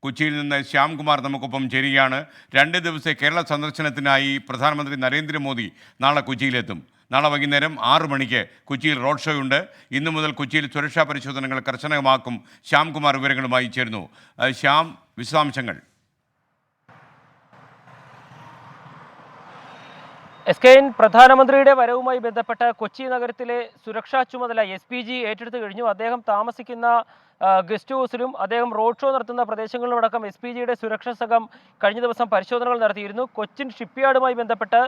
കൊച്ചിയിൽ നിന്ന് ശ്യാംകുമാർ നമുക്കൊപ്പം ചേരുകയാണ്. 2 ദിവസത്തെ കേരള സന്ദർശനത്തിനായി പ്രധാനമന്ത്രി നരേന്ദ്രമോദി നാളെ കൊച്ചിയിലെത്തും. നാളെ വൈകുന്നേരം 6 മണിക്ക് കൊച്ചിയിൽ റോഡ് ഷോ ഉണ്ട്. ഇന്നു മുതൽ കൊച്ചിയിൽ സുരക്ഷാ പരിശോധനകൾ കർശനമാക്കും. ശ്യാംകുമാർ വിവരങ്ങളുമായി ചേരുന്നു. ശ്യാം, വിശദാംശങ്ങൾ. SKN പ്രധാനമന്ത്രിയുടെ വരവുമായി ബന്ധപ്പെട്ട കൊച്ചി നഗരത്തിലെ സുരക്ഷാ ചുമതല SPG ഏറ്റെടുത്തു കഴിഞ്ഞു. അദ്ദേഹം താമസിക്കുന്ന ഗസ്റ്റ് ഹൗസിലും അദ്ദേഹം റോഡ് ഷോ നടത്തുന്ന പ്രദേശങ്ങളിലുമടക്കം SPGയുടെ സുരക്ഷാ സംഘം കഴിഞ്ഞ ദിവസം പരിശോധനകൾ നടത്തിയിരുന്നു. കൊച്ചിൻ ഷിപ്പ്യാർഡുമായി ബന്ധപ്പെട്ട്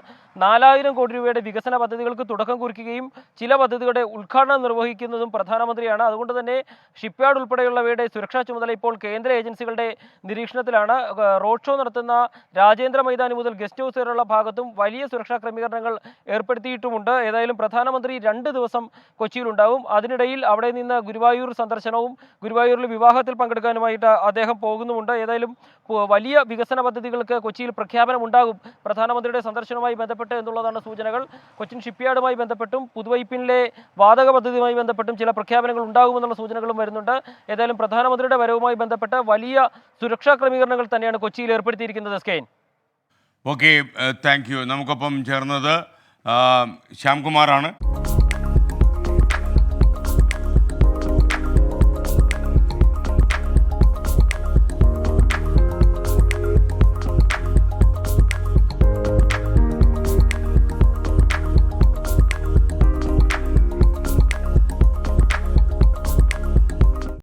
4000 കോടി രൂപയുടെ വികസന പദ്ധതികൾക്ക് തുടക്കം കുറിക്കുകയും ചില പദ്ധതികളുടെ ഉദ്ഘാടനം നിർവഹിക്കുന്നതും പ്രധാനമന്ത്രിയാണ്. അതുകൊണ്ട് തന്നെ ഷിപ്പ്യാർഡ് ഉൾപ്പെടെയുള്ളവയുടെ സുരക്ഷാ ചുമതല ഇപ്പോൾ കേന്ദ്ര ഏജൻസികളുടെ നിരീക്ഷണത്തിലാണ്. റോഡ് ഷോ നടത്തുന്ന രാജേന്ദ്ര മൈതാനി മുതൽ ഗസ്റ്റ് ഹൗസ് വരെയുള്ള ഭാഗത്തും വലിയ സുരക്ഷാ ക്രമീകരണങ്ങൾ ഏർപ്പെടുത്തിയിട്ടുമുണ്ട്. ഏതായാലും പ്രധാനമന്ത്രി 2 ദിവസം കൊച്ചിയിലുണ്ടാവും. അതിനിടയിൽ അവിടെ നിന്ന് ഗുരുവായൂർ സന്ദർശനവും ഗുരുവായൂരിൽ വിവാഹത്തിൽ പങ്കെടുക്കാനുമായിട്ട് അദ്ദേഹം പോകുന്നുമുണ്ട്. ഏതായാലും വലിയ വികസന പദ്ധതികൾക്ക് കൊച്ചിയിൽ പ്രഖ്യാപനം ഉണ്ടാകും പ്രധാനമന്ത്രിയുടെ സന്ദർശനവുമായി ബന്ധപ്പെട്ട് എന്നുള്ളതാണ് സൂചനകൾ. കൊച്ചിൻ ഷിപ്പ്യാർഡുമായി ബന്ധപ്പെട്ടും പുതുവൈപ്പിനിലെ വാതക പദ്ധതിയുമായി ബന്ധപ്പെട്ടും ചില പ്രഖ്യാപനങ്ങൾ ഉണ്ടാകുമെന്നുള്ള സൂചനകളും വരുന്നുണ്ട്. ഏതായാലും പ്രധാനമന്ത്രിയുടെ വരവുമായി ബന്ധപ്പെട്ട് വലിയ സുരക്ഷാ ക്രമീകരണങ്ങൾ തന്നെയാണ് കൊച്ചിയിൽ ഏർപ്പെടുത്തിയിരിക്കുന്നത്. സ്കെയിൻ. Okay, thank you. നമുക്കൊപ്പം ചേർന്നത് ശ്യാംകുമാറാണ്.